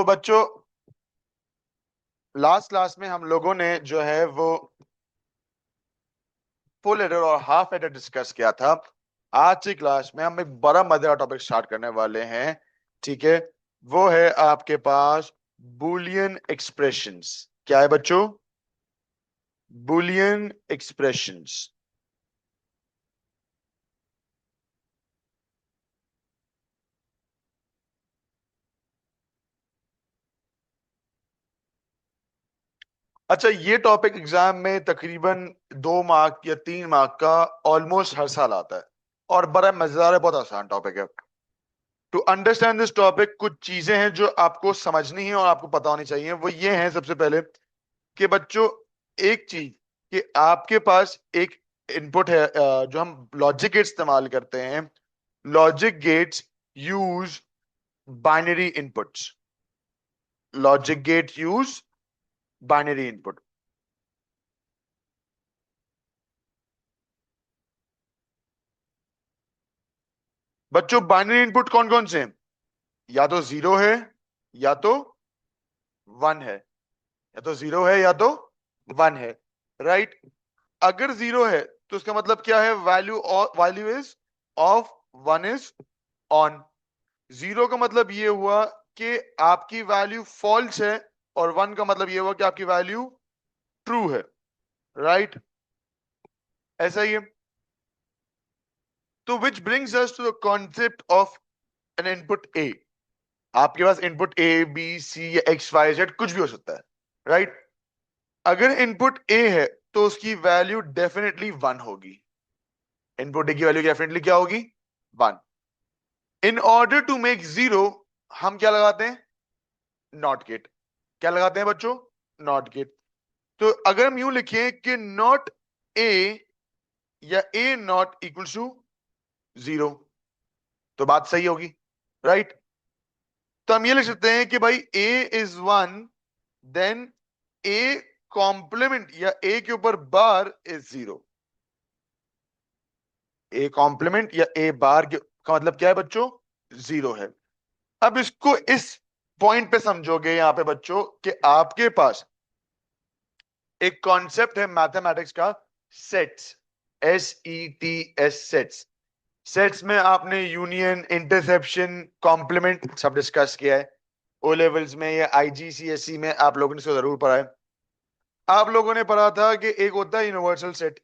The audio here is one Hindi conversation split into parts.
बच्चों लास्ट क्लास में हम लोगों ने जो है वो फुल एडर और हाफ एडर डिस्कस किया था। आज की क्लास में हम एक बड़ा मजेदार टॉपिक स्टार्ट करने वाले हैं। ठीक है, वो है आपके पास बूलियन एक्सप्रेशंस। क्या है बच्चों? Boolean expressions. अच्छा, ये टॉपिक एग्जाम में तकरीबन 2 मार्क या 3 मार्क का ऑलमोस्ट हर साल आता है और बड़ा मजेदार है, बहुत आसान टॉपिक है। टू अंडरस्टैंड दिस टॉपिक कुछ चीजें हैं जो आपको समझनी है और आपको पता होनी चाहिए। वो ये है सबसे पहले कि बच्चों एक चीज कि आपके पास एक इनपुट है, जो हम लॉजिक गेट इस्तेमाल करते हैं। Logic gates use binary inputs. Logic gate use binary input. बच्चों बाइनरी इनपुट कौन कौन से हैं? या तो जीरो है, या तो वन है। या तो जीरो है या तो वन है। राइट। अगर जीरो है तो इसका मतलब क्या है? Value value is of, one is on. Zero का मतलब ये हुआ कि आपकी वैल्यू फॉल्स है, और वन का मतलब ये हुआ कि आपकी वैल्यू ट्रू है। राइट, ऐसा ही है। तो which brings us to the concept of an input A. आपके पास इनपुट ए बी सी या एक्स वाई जेड कुछ भी हो सकता है। राइट। अगर इनपुट ए है तो उसकी वैल्यू डेफिनेटली वन होगी। इनपुट ए की वैल्यू डेफिनेटली क्या होगी? One. In order to make zero हम क्या लगाते हैं? Not gate. क्या लगाते हैं बच्चों? Not gate. तो अगर हम यूं लिखें कि नॉट ए या A not equal to zero, तो बात सही होगी। राइट। तो हम ये लिख सकते हैं कि भाई A is one, then A complement या ए के ऊपर bar is zero. A complement या ए बार का मतलब क्या है बच्चों? जीरो है। अब इसको इस पॉइंट पे समझोगे यहां पे बच्चों कि आपके पास एक कॉन्सेप्ट है मैथमेटिक्स का, सेट्स। SETS, sets. सेट्स में आपने यूनियन, इंटरसेप्शन, कॉम्प्लीमेंट सब डिस्कस किया है। ओ लेवल्स में या IGCSE में आप लोगों ने इसको जरूर पढ़ा है। आप लोगों ने पढ़ा था कि एक होता है यूनिवर्सल सेट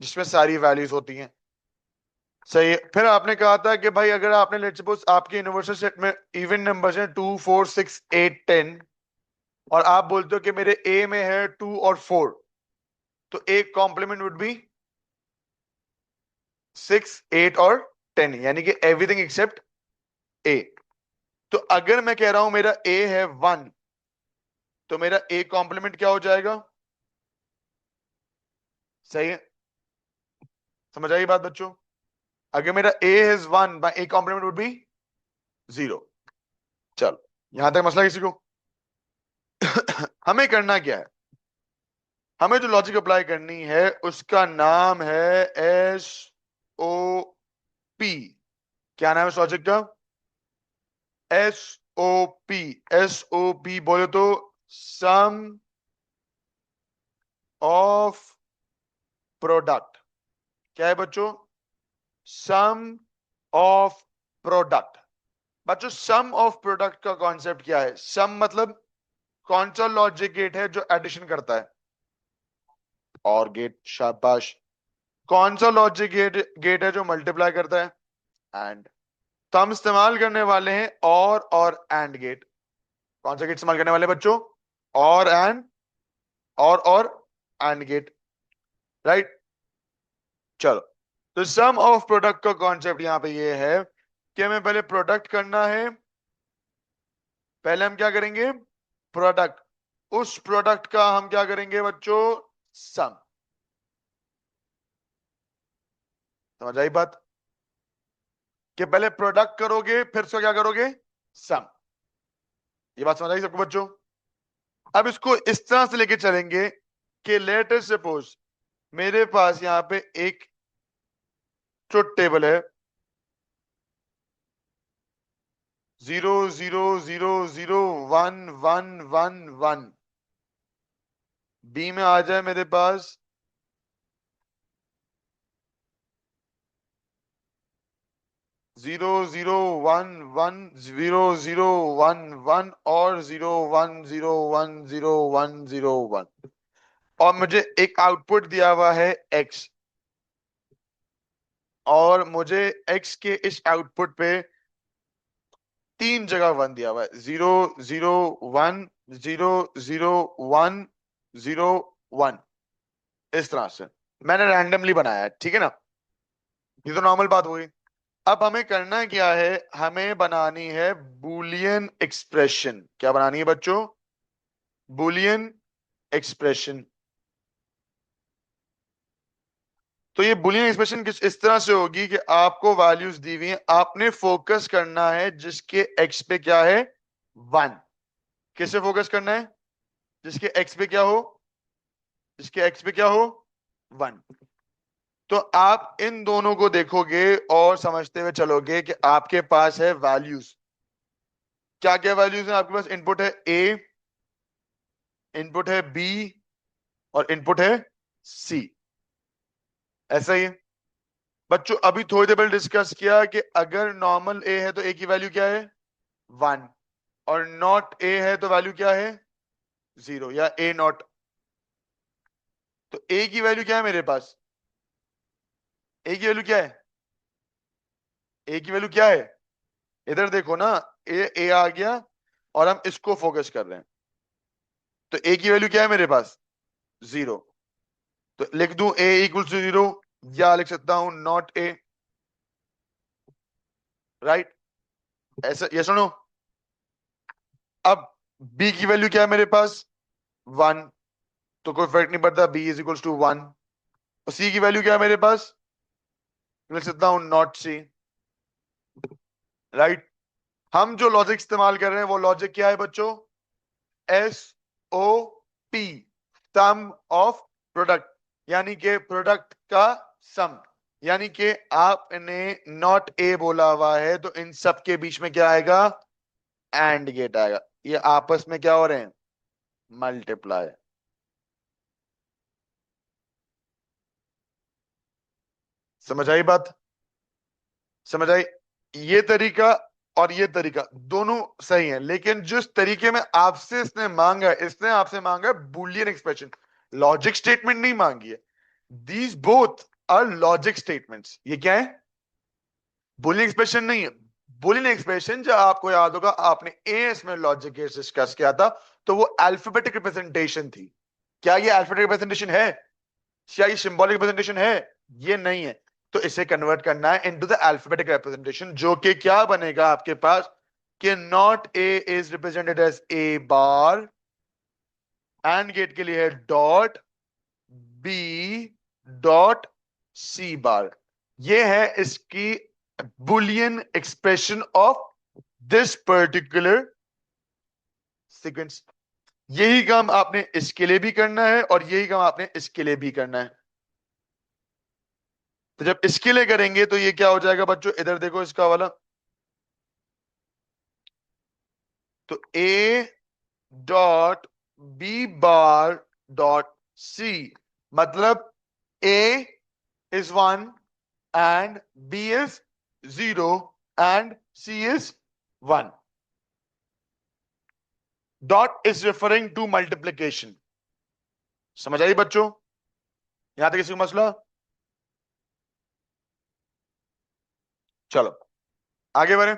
जिसमें सारी वैल्यूज होती हैं। सही है। फिर आपने कहा था कि भाई अगर आपने लेट्स सपोज आपके यूनिवर्सल सेट में इवन नंबर्स हैं 2 4 6 8 10, और आप बोलते हो कि मेरे ए में है 2 और 4, तो एक कॉम्प्लीमेंट वुड बी 6 8 और 10, यानी कि एवरीथिंग एक्सेप्ट ए। तो अगर मैं कह रहा हूं मेरा ए है 1, तो मेरा ए कॉम्प्लीमेंट क्या हो जाएगा? सही है, समझ आई बात बच्चों? अगर मेरा A is 1, my A complement would be 0। चलो, यहां तक मसला किसी को? हमें करना क्या है? हमें जो लॉजिक अप्लाई करनी है उसका नाम है SOP। क्या नाम है इस लॉजिक का? SOP। SOP बोले तो सम ऑफ प्रोडक्ट। क्या है बच्चों? सम ऑफ प्रोडक्ट। बच्चों सम ऑफ प्रोडक्ट का कॉन्सेप्ट क्या है? सम मतलब कौन सा लॉजिक गेट है जो एडिशन करता है? और गेट, शाबाश। कौन सा लॉजिक गेट है जो मल्टीप्लाई करता है? एंड। तो हम इस्तेमाल करने वाले हैं और एंड गेट। कौन सा गेट इस्तेमाल करने वाले हैं बच्चों? और एंड, और एंड गेट। राइट। चलो, तो सम ऑफ प्रोडक्ट का कॉन्सेप्ट यहां पे ये है कि हमें पहले प्रोडक्ट करना है। पहले हम क्या करेंगे? प्रोडक्ट। उस प्रोडक्ट का हम क्या करेंगे बच्चों? सम। समझ आई बात? कि पहले प्रोडक्ट करोगे फिर उसका क्या करोगे? सम। ये बात समझ आई सबको बच्चों? अब इसको इस तरह से लेके चलेंगे कि लेट अस सपोज मेरे पास यहां पे एक ट्रुथ टेबल है 0 0 0 0 1 1 1 1। बी में आ जाए मेरे पास 0 0 1 1 0 0 1 1 और 0 1 0 1 0 1 0 1। और मुझे एक आउटपुट दिया हुआ है x, और मुझे x के इस आउटपुट पे 3 जगह 1 दिया हुआ है। 0 0 1 0 0 1 0 1। इस तरह से मैंने रैंडमली बनाया है, ठीक है ना। ये तो नॉर्मल बात हुई। अब हमें करना क्या है, हमें बनानी है बूलियन एक्सप्रेशन। क्या बनानी है बच्चों? Boolean expression. तो ये बूलियन एक्सप्रेशन किस इस तरह से होगी कि आपको वैल्यूज दी हुई हैं, आपने फोकस करना है जिसके एक्स पे क्या है, 1। किसे फोकस करना है? जिसके एक्स पे क्या हो, जिसके एक्स पे क्या हो, 1। तो आप इन दोनों को देखोगे और समझते हुए चलोगे कि आपके पास है वैल्यूज। क्या क्या वैल्यूज है आपके पास? इनपुट है ए, इनपुट है बी, और इनपुट है सी। ऐसा ही है बच्चों। अभी थोड़ी देर पहले डिस्कस किया कि अगर नॉर्मल ए है तो ए की वैल्यू क्या है, 1। और नॉट ए है तो वैल्यू क्या है, 0 या ए नॉट। तो ए की वैल्यू क्या है मेरे पास? ए की वैल्यू क्या है? ए की वैल्यू क्या है? इधर देखो ना, ए आ गया और हम इसको फोकस कर रहे हैं। तो ए की वैल्यू क्या है मेरे पास, 0। तो लिख दूं ए इक्वल टू 0, या लिख सकता हूं नॉट ए, राइट। ऐसा ये सुनो। अब बी की वैल्यू क्या है मेरे पास, 1। तो कोई फर्क नहीं पड़ता, बी इज इक्वल टू 1। और सी की वैल्यू क्या है मेरे पास, लिख सकता हूं नॉट सी, राइट। हम जो लॉजिक इस्तेमाल कर रहे हैं वो लॉजिक क्या है बच्चों, S O P, sum of product, यानी कि प्रोडक्ट का सम। यानी कि आपने नॉट ए बोला हुआ है तो इन सब के बीच में क्या आएगा, एंड गेट आएगा। ये आपस में क्या हो रहे हैं, मल्टीप्लाई। समझ आई बात? समझ आई? ये तरीका और ये तरीका दोनों सही है, लेकिन जिस तरीके में आपसे इसने मांगा है, इसने आपसे मांगा है बूलियन एक्सप्रेशन, लॉजिक स्टेटमेंट नहीं मांगी है। These both are logic statements. ये क्या है, बूलियन एक्सप्रेशन नहीं है। बूलियन एक्सप्रेशन जो आपको याद होगा, आपने एएस में लॉजिक डिस्कस किया था, तो वो अल्फाबेटिक रिप्रेजेंटेशन थी। क्या ये अल्फाबेटिक रिप्रेजेंटेशन है? क्या ये सिंबॉलिक रिप्रेजेंटेशन है? ये नहीं है। तो इसे कन्वर्ट करना है इनटू द अल्फाबेटिक रिप्रेजेंटेशन, जो कि क्या बनेगा आपके पास, कि not A is represented as A bar, and gate के लिए है dot B dot C bar. ये है इसकी Boolean expression of this particular sequence. यही काम आपने इसके लिए भी करना है और यही काम आपने इसके लिए भी करना है। तो जब इसके लिए करेंगे तो ये क्या हो जाएगा बच्चों, इधर देखो इसका वाला। तो A dot B bar dot C, मतलब A is 1 and B is 0 and C is 1। Dot is referring to multiplication. समझ आई बच्चों? यहां तक किसी को मसला? चलो आगे बढ़े।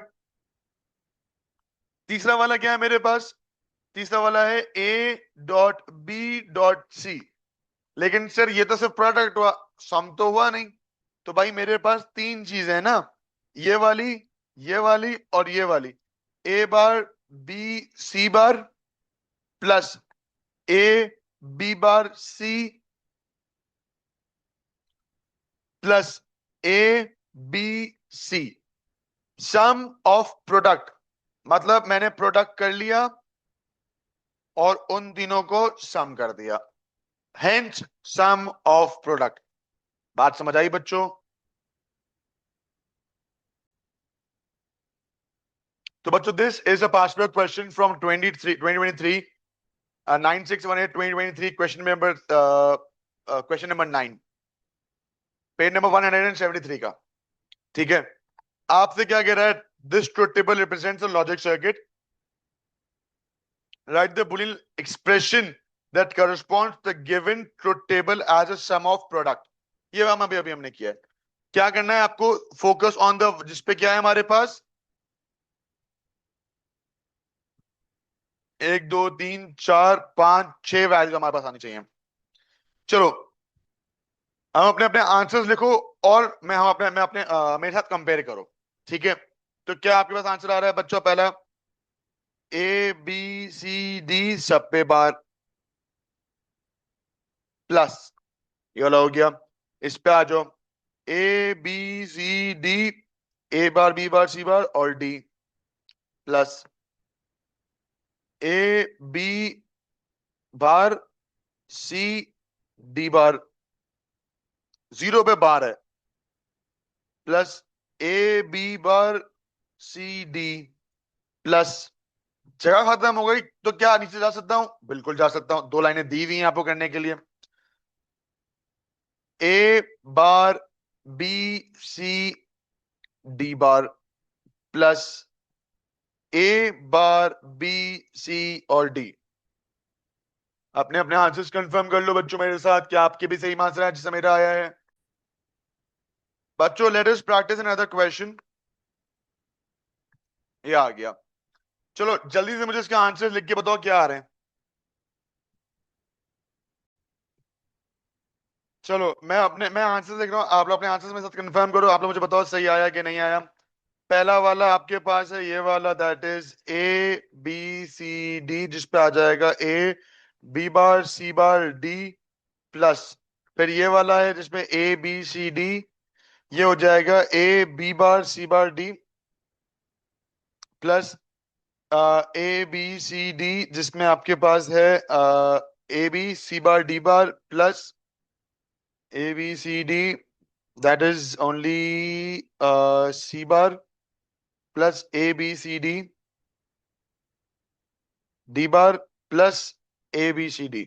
तीसरा वाला क्या है मेरे पास? तीसरा वाला है A dot B dot C. लेकिन सर ये तो सिर्फ प्रोडक्ट हुआ, सम तो हुआ नहीं। तो भाई मेरे पास 3 चीजें है ना, ये वाली, ये वाली और ये वाली। A bar B C bar plus A B bar C plus A B C, sum of product. मतलब मैंने प्रोडक्ट कर लिया और उन तीनों को सम कर दिया, हेंस सम ऑफ प्रोडक्ट। बात समझ आई बच्चों? तो बच्चों this is a pass paper question from 2023 9618 2023 question number 9 page number 173 का। ठीक है, आपसे क्या कह रहा है? This truth table represents a logic circuit, right the Boolean expression that corresponds the given truth table as a sum of product। ये हम अभी अभी हमने किया है। क्या करना है आपको? फोकस ऑन द, जिसपे क्या है हमारे पास, 1 2 3 4 5 6 वैल्यू हमारे पास आनी चाहिए। चलो हम अपने अपने आंसर्स लिखो और मैं अपने मेरे साथ कंपेयर करो। ठीक है, तो क्या आपके पास आंसर आ रहा है बच्चों? पहला ABCD सब पे बार प्लस, ये वाला हो गया। इस पे आ जाओ, ABCD, A bar B bar C बार और D प्लस AB बार CD बार, 0 पे बार है, प्लस AB बार CD प्लस, जगह खत्म हो गई तो क्या नीचे जा सकता हूं? बिल्कुल जा सकता हूं, 2 लाइनें दी हुई हैं आपको करने के लिए। A bar B C D bar plus A bar B C और D। अपने अपने आंसर्स कंफर्म कर लो बच्चों मेरे साथ, क्या आपके भी सही आंसर है जैसा मेरा आया है? बच्चों let us practice another question. ये आ गया। चलो जल्दी से मुझे इसका आंसर लिख के बताओ क्या आ रहे हैं। चलो मैं आंसर लिख रहा हूँ, आप लोग अपने आंसर्स मेरे साथ कंफर्म करो। आप लोग मुझे बताओ सही आया कि नहीं आया। पहला वाला आपके पास है ये वाला, दैट इज ABCD, जिस पे आ जाएगा AB बार C बार D प्लस, फिर ये वाला है जिसमें ABCD, ये हो जाएगा AB बार C बार D प्लस ABCD, जिसमें आपके पास है AB C bar D bar plus ABCD, that is only C bar plus ABCD D bar plus ABCD।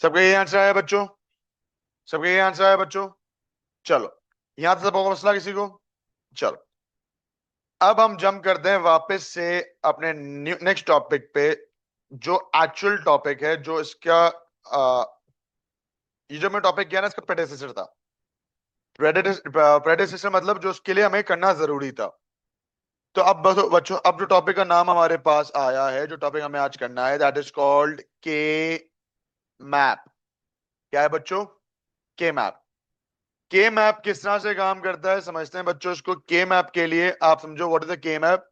सबका ये आंसर आया बच्चों? सबका ये आंसर आया बच्चों? चलो यहां तक सबको मसला किसी को? चलो अब हम जंप करते हैं वापस से अपने नेक्स्ट टॉपिक पे, जो एक्चुअल टॉपिक है, जो इसका ये जो मैं टॉपिक किया ना, इसका प्रेडेसेसर था। प्रेडेसेसर मतलब जो उसके लिए हमें करना जरूरी था। तो अब बच्चों, अब जो टॉपिक का नाम हमारे पास आया है, जो टॉपिक हमें आज करना है, दैट इज कॉल्ड के मैप। क्या है बच्चों? के मैप। के मैप किस तरह से काम करता है समझते हैं बच्चों इसको। के मैप के लिए आप समझो, व्हाट इज द के map?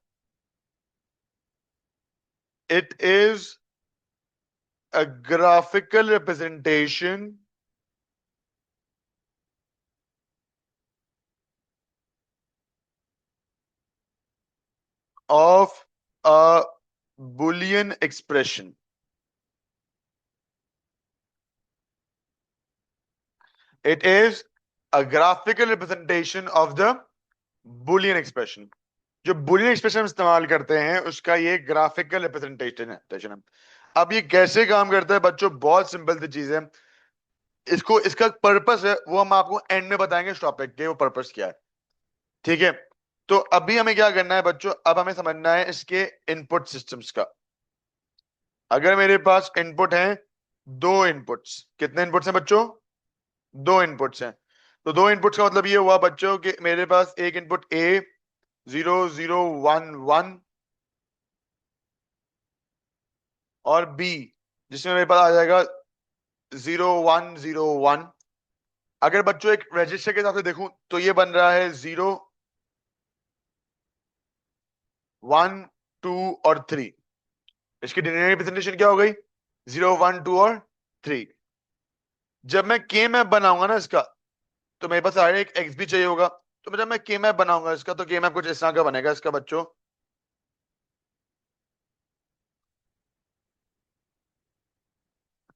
It is a graphical representation of a Boolean expression. It is a graphical representation of the Boolean expression. जो Boolean expression हम इस्तेमाल करते हैं उसका ये ग्राफिकल रिप्रेजेंटेशन है। अब ये कैसे काम करता है बच्चों? बहुत सिंपल सी चीज है। इसको, इसका पर्पस है वो हम आपको एंड में बताएंगे इस टॉपिक के, वो पर्पस क्या है। ठीक है, तो अभी हमें क्या करना है बच्चों? अब हमें समझना है इसके इनपुट सिस्टम्स का। अगर मेरे पास इनपुट है, 2 इनपुट्स, कितने इनपुट्स हैं बच्चों? 2 इनपुट्स हैं। तो 2 इनपुट्स का मतलब ये हुआ बच्चों कि मेरे पास एक इनपुट A 0011 और B, जिसमें मेरे पास आ जाएगा 0101। अगर बच्चों एक रजिस्टर के हिसाब से देखूं तो ये बन रहा है 0 1 2 और 3। इसकी डिनरी रिप्रेजेंटेशन क्या हो गई? 0 1 2 और 3। जब मैं के मैप बनाऊंगा ना इसका, तो मेरे पास आगे एक एक्स भी चाहिए होगा। तो जब मैं के मैप बनाऊंगा इसका, तो के मैप कुछ इस तरह का बनेगा इसका बच्चों।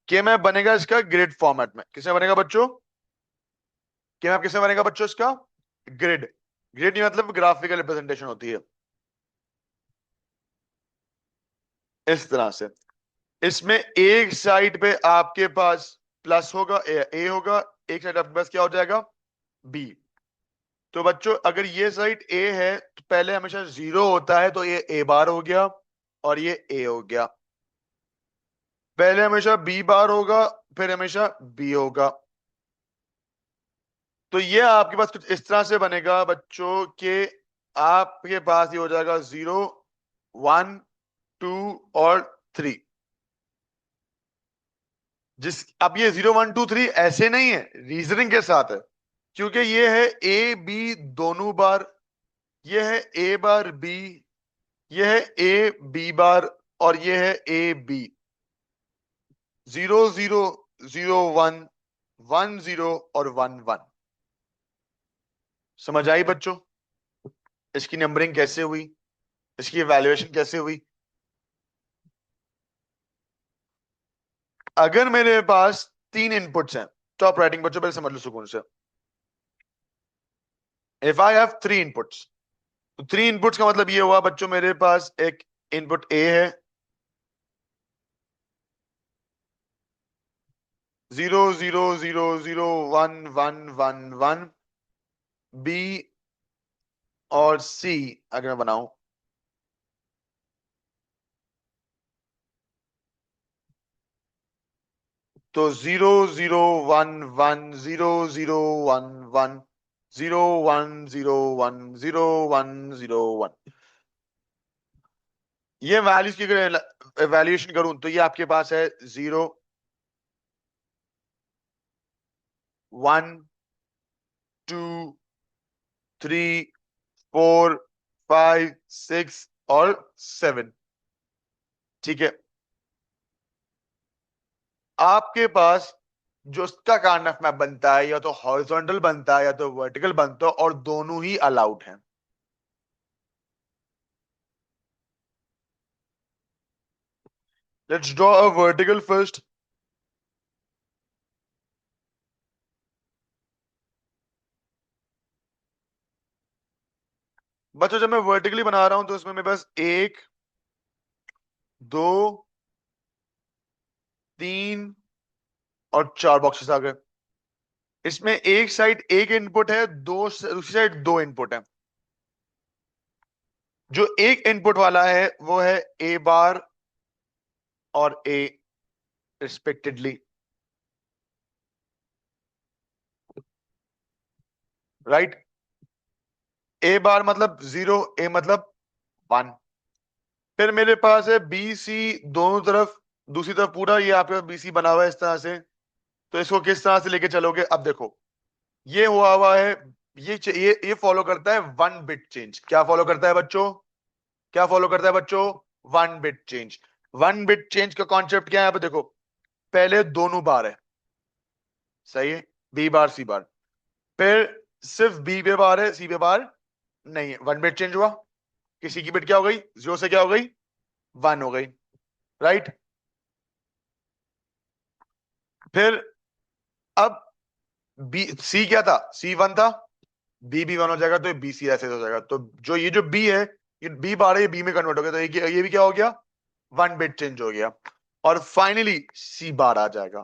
के मैप बनेगा इसका ग्रिड फॉर्मेट में। किसमें बनेगा बच्चों? के मैप किसमें बनेगा बच्चों इसका? ग्रिड। ग्रिड मतलब ग्राफिकल रिप्रेजेंटेशन होती है। इस तरह से। इसमें एक साइड पे आपके पास प्लस होगा, ए होगा, एक साइड आपके पास क्या हो जाएगा, बी। तो बच्चों अगर ये साइड ए है तो पहले हमेशा जीरो होता है, तो ये ए बार हो गया और ये ए हो गया। पहले हमेशा बी बार होगा, फिर हमेशा बी होगा। तो ये आपके पास कुछ इस तरह से बनेगा बच्चों के, आपके पास ये हो जाएगा 0 1 2 और 3। अब ये 0 1 2 3 ऐसे नहीं है, रीजनिंग के साथ है, क्योंकि ये है ए बी दोनों बार, ये है ए बार बी, ये है ए बी बार, और ये है ए बी। 0 0 0 1 1 0 और 1 1। समझ आई बच्चों? इसकी नंबरिंग कैसे हुई, इसकी इवैल्यूएशन कैसे हुई? अगर मेरे पास तीन इनपुट्स हैं, स्टॉप राइटिंग बच्चों, पहले समझ लो सुकून से। If I have three inputs, तो थ्री इनपुट्स का मतलब ये हुआ बच्चों, मेरे पास एक इनपुट ए है, 0 0 0 0 1 1 1 1। बी और सी अगर मैं बनाऊं, तो 0 0 1 1 0 0 1 1 0 1 0 1 0 1 0 1। ये वैल्यूज की अगर एवेल्यूएशन करूं तो ये आपके पास है 0 1 2 3 4 5 6 और 7। ठीक है, आपके पास जो उसका काइंड ऑफ मैप बनता है, या तो हॉरिजॉन्टल बनता है या तो वर्टिकल बनता है, और दोनों ही अलाउड हैं। Let's draw a vertical first. बच्चों जब मैं वर्टिकली बना रहा हूं तो इसमें मेरे पास एक, दो, तीन और चार बॉक्सेस आ गए। इसमें एक साइड एक इनपुट है, दूसरी साइड दो इनपुट है। जो एक इनपुट वाला है वो है ए बार और ए रिस्पेक्टेडली, राइट। ए बार मतलब 0, ए मतलब 1। फिर मेरे पास है बी सी दोनों तरफ, दूसरी तरफ पूरा ये आपके पास बी सी बना हुआ है इस तरह से। तो इसको किस तरह से लेके चलोगे, अब देखो ये हुआ है, ये फॉलो करता है वन बिट चेंज। क्या फॉलो करता है बच्चों, क्या फॉलो करता है बच्चों, one bit change. One bit change का कॉन्सेप्ट क्या है, अब देखो पहले दोनों बार है, सही है, बी बार सी बार। फिर सिर्फ बी पे बार है, सी पे बार नहीं है, वन बिट चेंज हुआ। किसी की बिट क्या हो गई, 0 से क्या हो गई, 1 हो गई, राइट। फिर अब बी सी क्या था, सी 1 था, बी भी 1 हो जाएगा, तो बी सी ऐसे हो जाएगा। तो जो ये जो बी है, ये बी बार है, ये बी में कन्वर्ट हो गया, तो ये भी क्या हो गया, वन बिट चेंज हो गया। और फाइनली सी बार आ जाएगा,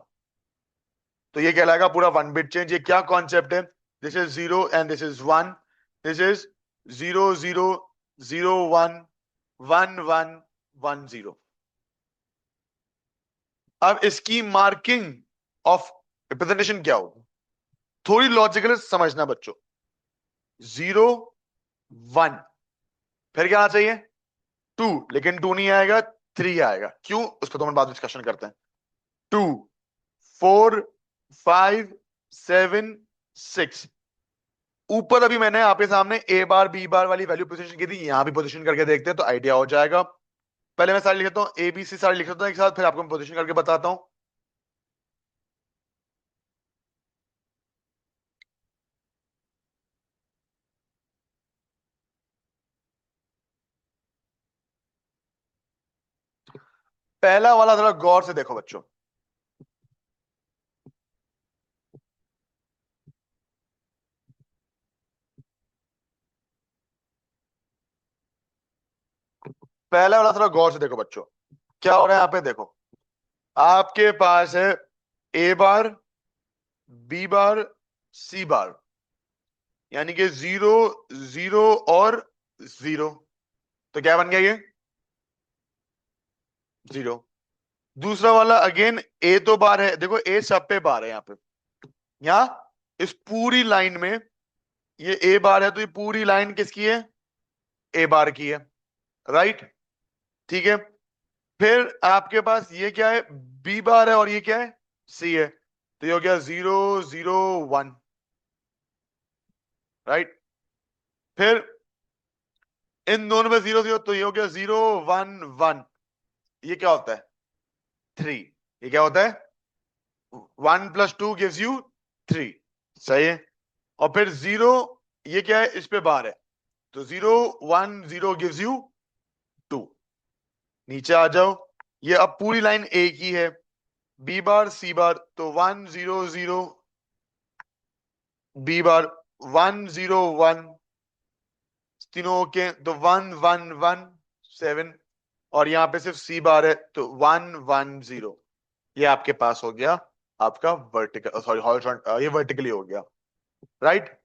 तो ये कहलाएगा पूरा वन बिट चेंज। ये क्या कॉन्सेप्ट है, this is 0 and this is 1, this is 0 0 0 1 1 1 1 0। अब इसकी मार्किंग ऑफ रिप्रेजेंटेशन क्या होगी, थोड़ी लॉजिकल समझना बच्चों। 0 1, फिर क्या आना चाहिए, 2, लेकिन 2 नहीं आएगा, 3 आएगा, क्यों उसको तो हम बाद में डिस्कशन करते हैं। 2 4 5 7 6। ऊपर अभी मैंने आपके सामने ए बार बी बार वाली वैल्यू पोजीशन की थी, यहां भी पोजीशन करके देखते हैं तो आइडिया हो जाएगा। पहले मैं सारे लिख लेता हूँ, ए बी सी सारे लिख लेता हूँ एक साथ, फिर आपको मैं पोजीशन करके बताता हूँ। पहला वाला थोड़ा गौर से देखो बच्चों, पहला वाला थोड़ा गौर से देखो बच्चों। क्या हो रहा है यहाँ पे देखो, आपके पास है ए बार, बी बार, सी बार, यानी कि 0 0 और 0। तो क्या बन गया ये? 0। दूसरा वाला अगेन ए तो बार है, देखो ए सब पे बार है यहाँ पे, यहाँ इस पूरी लाइन में ये ए बार है, तो ये पूरी लाइन किसकी है? ए बार की है, राइट। ठीक है। फिर आपके पास ये क्या है? बी बार है, और ये क्या है? सी है। तो ये हो गया 0 0 1, राइट। फिर इन दोनों में 0 0, तो ये हो गया 0 1 1। ये क्या होता है? 3। ये क्या होता है? 1 + 2 गिव्स यू 3। सही है। और फिर 0, ये क्या है? इस पे बार है, तो 0 1 0 गिव्स यू 2। नीचे आ जाओ, ये अब पूरी लाइन ए की है, बी बार सी बार, तो 1 0 0, बी बार 1 0 1, तीनों के तो 1 1 1 7। और यहां पे सिर्फ सी बार है, तो 1 1 0। ये आपके पास हो गया आपका वर्टिकल, सॉरी हॉरिजॉन्टल, ये वर्टिकली हो गया, राइट।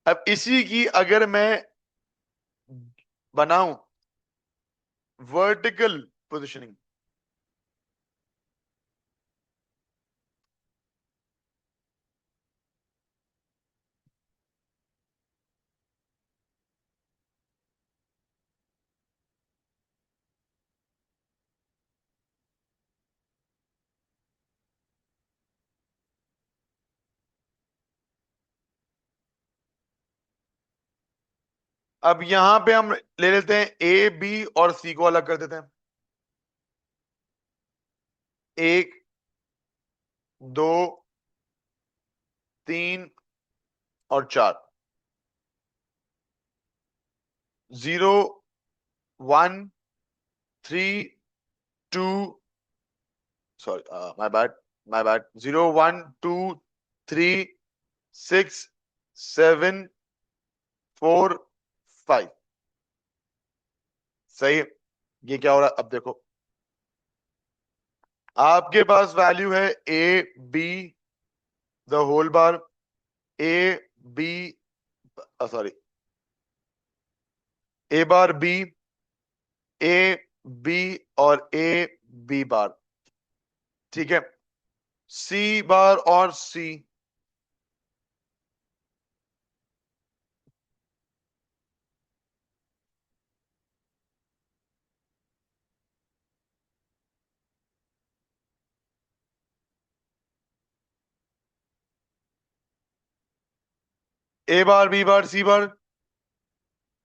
अब इसी की अगर मैं बनाऊं वर्टिकल पोजिशनिंग, अब यहां पे हम ले लेते हैं ए बी और सी को अलग कर देते हैं। 1 2 3 और 4, 0 1 3 2, सॉरी माय बैड, 0 1 2 3 6 7 4 5। सही है। ये क्या हो रहा है अब देखो, आपके पास वैल्यू है A B the whole bar, A B, sorry, A bar B, A B और ए बी बार, ठीक है। सी बार और C, A bar B bar C bar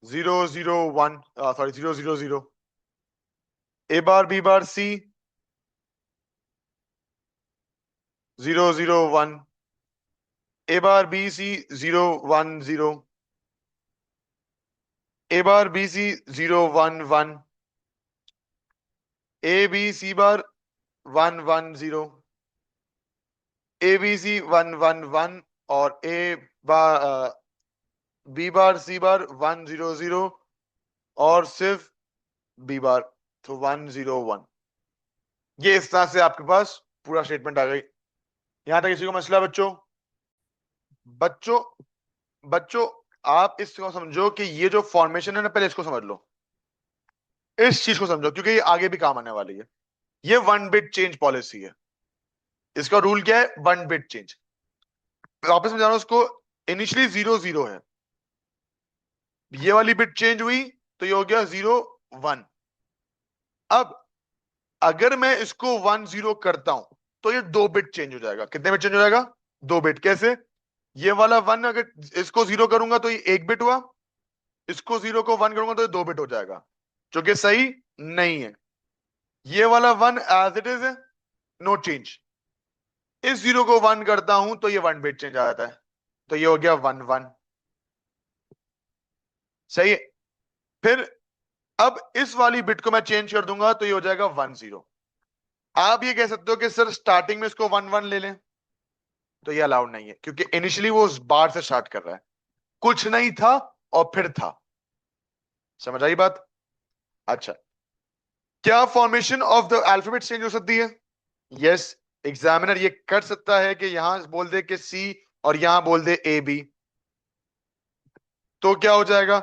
0 0 1, sorry 0 0 0। A bar B bar C 0 0 1। A bar B C 0 1 0। A bar B C 0 1 1। A B C bar 1 1 0। A B C 1 1 1। और ए bar B bar C bar 1 0 0, और सिर्फ बी बार, तो 1 0 1। ये इस तरह से आपके पास पूरा स्टेटमेंट आ गई। यहां तक किसी को मसला बच्चों? बच्चों बच्चों आप इसको समझो कि ये जो फॉर्मेशन है ना, पहले इसको समझ लो, इस चीज को समझो, क्योंकि ये आगे भी काम आने वाली है। ये 1 बिट चेंज पॉलिसी है। इसका रूल क्या है? 1 बिट चेंज। वापस समझा रहा हूं उसको। इनिशियली 0 0 है, ये वाली बिट चेंज हुई, तो ये हो गया 0 1। अब अगर मैं इसको 1 0 करता हूं, तो ये 2 बिट चेंज हो जाएगा। कितने बिट चेंज हो जाएगा? 2 बिट। कैसे? ये वाला 1, अगर इसको 0 करूंगा तो ये 1 बिट हुआ, इसको 0 को 1 करूंगा तो ये 2 बिट हो जाएगा, जो कि सही नहीं है। ये वाला 1 एज इट इज है, नो चेंज। इस 0 को 1 करता हूं तो ये 1 बिट चेंज आ जाता है, तो ये हो गया 1 1। सही है। फिर अब इस वाली बिट को मैं चेंज कर दूंगा, तो ये हो जाएगा 1 0। आप ये कह सकते हो कि सर स्टार्टिंग में इसको 1 1 ले लें, तो ये अलाउड नहीं है, क्योंकि इनिशियली वो उस बार से स्टार्ट कर रहा है, कुछ नहीं था और फिर था। समझ आई बात? अच्छा, क्या formation of the alphabet change हो सकती है? यस, एग्जामिनर ये कर सकता है कि यहां बोल दे कि सी और यहां बोल दे ए बी, तो क्या हो जाएगा?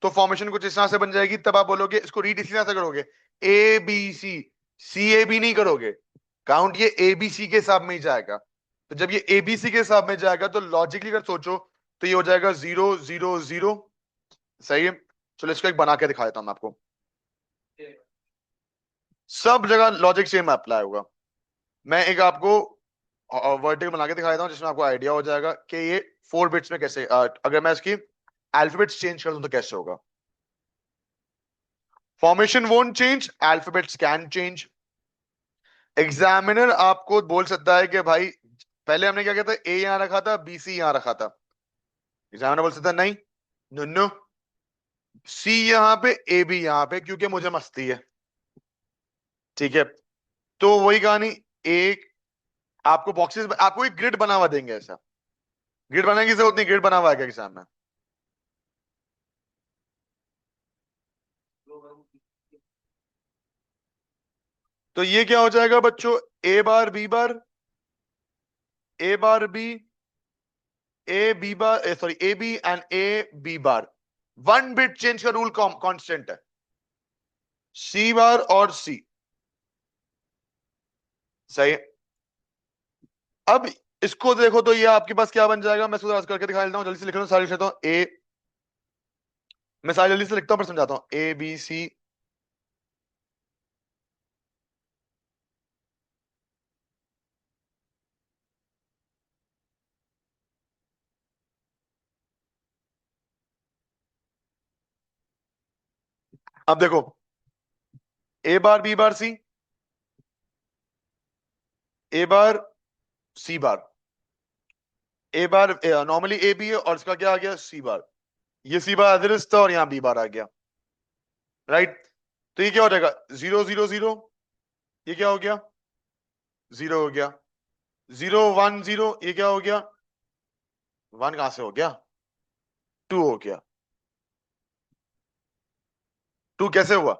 तो फॉर्मेशन कुछ इस तरह से बन जाएगी, तब आप बोलोगे इसको रीड इसी तरह से करोगे, ए B C, C A B नहीं करोगे, काउंट ये ए बी सी के हिसाब में ही जाएगा। तो जब ये ए बी सी के हिसाब में जाएगा तो लॉजिकली अगर सोचो तो ये हो जाएगा 0 0 0। सही है, चलो इसको एक बना के दिखा देता हूं मैं आपको। सब जगह लॉजिक सेम अप्लाई होगा। मैं एक आपको वर्टिकल बना के दिखा देता हूं जिसमें आपको आइडिया हो जाएगा कि ये 4 बिट्स में कैसे, अगर मैं इसकी अल्फाबेट्स चेंज कर दूं तो कैसे होगा। Formation won't change, alphabets can change. Examiner आपको बोल सकता है कि भाई पहले हमने क्या किया था, ए यहां रखा था, बी सी यहां रखा था। एग्जामिनर बोल सकता है नहीं, नो नो, सी यहां पे ए बी यहां पे, क्योंकि मुझे मस्ती है। ठीक है, तो वही कहानी, एक आपको बॉक्सेस, आपको एक ग्रिड बना हुआ देंगे ऐसा। ग्रिड बनाने की जरूरत नहीं, ग्रिड बना हुआ है क्या एग्जाम में? तो ये क्या हो जाएगा बच्चों, A bar B bar, A bar B, A B bar, sorry A B and A B bar. 1 bit change का रूल कांस्टेंट है, सी बार और सी। सही है। अब इसको देखो तो ये आपके पास क्या बन जाएगा, मैं इसको करके दिखा देता हूँ, जल्दी से लिख लो, सारी लिख लेता हूँ। ए, मैं सारी जल्दी से लिखता हूँ पर समझाता हूँ, ए बी सी। अब देखो, A bar B bar C, A bar C bar, A bar normally A B है और इसका क्या आ गया, सी बार। ये सी बार अदरस था और यहाँ बी बार आ गया, राइट। तो ये क्या हो जाएगा, 0 0 0, ये क्या हो गया, 0 हो गया। 0 1 0, ये क्या हो गया, 1 कहां से हो गया, 2 हो गया। 2 कैसे हुआ,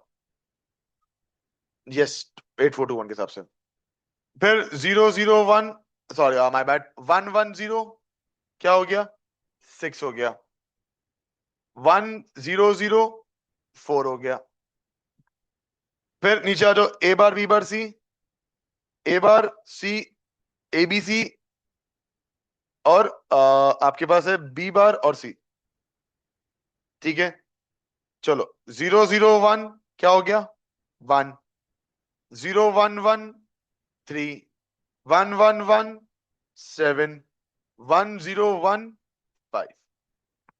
यस, 8421 के हिसाब से। फिर 0 0 1, सॉरी माय बैड, 1 1 0, क्या हो गया, 6 हो गया। 1 0 0 4 हो गया। फिर नीचे आ जाओ, ए bar B bar C, A bar C, A B सी, और आपके पास है बी बार और सी। ठीक है, चलो 0 0 1 क्या हो गया, 1। 0 1 1 3, 1 1 1 7, 1 0 1 5।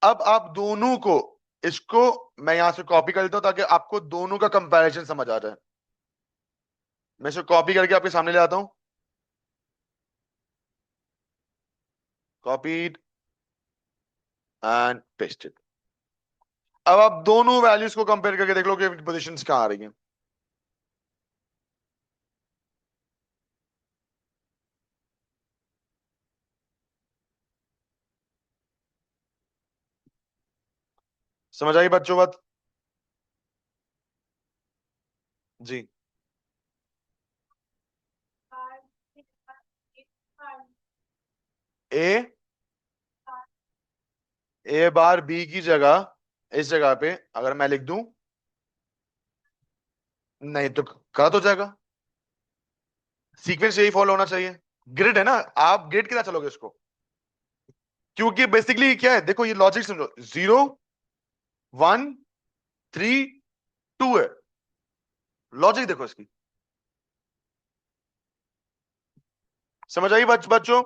अब आप दोनों को, इसको मैं यहां से कॉपी कर लेता हूं ताकि आपको दोनों का कंपैरिजन समझ आ जाए। मैं इसको कॉपी करके आपके सामने ले आता हूं, कॉपीड एंड पेस्टेड। अब आप दोनों वैल्यूज को कंपेयर करके देख लो कि पोजीशंस कहां आ रही हैं। समझ आई बच्चों बात? जी, ए, ए बार बी की जगह, इस जगह पे अगर मैं लिख दूं, नहीं तो गलत हो जाएगा। सीक्वेंस यही फॉलो होना चाहिए, ग्रिड है ना, आप ग्रिड के साथ चलोगे इसको, क्योंकि बेसिकली क्या है, देखो ये लॉजिक समझो, 0 1 3 2 है, लॉजिक देखो इसकी। समझ आई बच्चों?